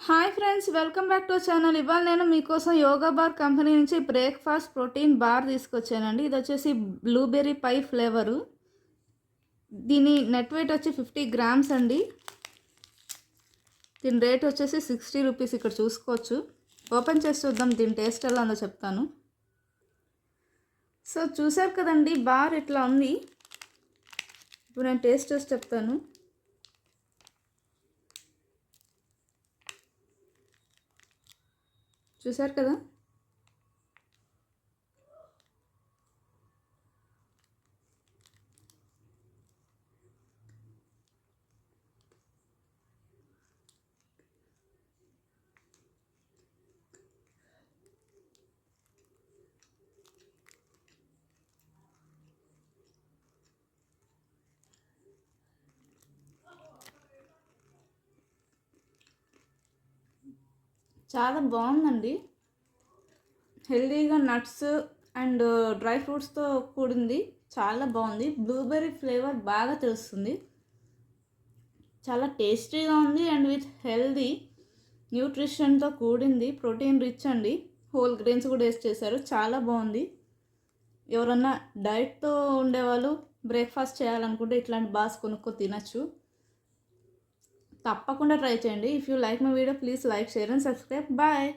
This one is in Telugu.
Hi friends, welcome back to channel. ఇవాళ నేను మీకోసం యోగా బార్ కంపెనీ నుంచి బ్రేక్ఫాస్ట్ ప్రోటీన్ బార్ తీసుకొచ్చానండి. ఇది వచ్చేసి బ్లూబెర్రీ పై ఫ్లేవరు. దీని నెట్ వెయిట్ వచ్చి 50 గ్రామ్స్ అండి. దీని రేట్ వచ్చేసి 60 రూపీస్. ఇక్కడ చూసుకోవచ్చు. ఓపెన్ చేసి చూద్దాం దీని టేస్ట్ ఎలా ఉందో చెప్తాను. సో చూసారు కదండి, బార్ ఇట్లా ఉంది. ఇప్పుడు నేను టేస్ట్ చేసి చెప్తాను. చూసారు కదా, చాలా బాగుందండి. హెల్దీగా నట్స్ అండ్ డ్రై ఫ్రూట్స్తో కూడింది. చాలా బాగుంది. బ్లూబెర్రీ ఫ్లేవర్ బాగా తెలుస్తుంది. చాలా టేస్టీగా ఉంది అండ్ విత్ హెల్దీ న్యూట్రిషన్తో కూడింది. ప్రోటీన్ రిచ్ అండి. హోల్ గ్రెయిన్స్ కూడా వేస్ట్ చేశారు. చాలా బాగుంది. ఎవరన్నా డైట్తో ఉండేవాళ్ళు బ్రేక్ఫాస్ట్ చేయాలనుకుంటే ఇట్లాంటి బార్స్ కొనుక్కొని తినచ్చు. తప్పకుండా ట్రై చేయండి. If you like my video please like, share and subscribe. Bye.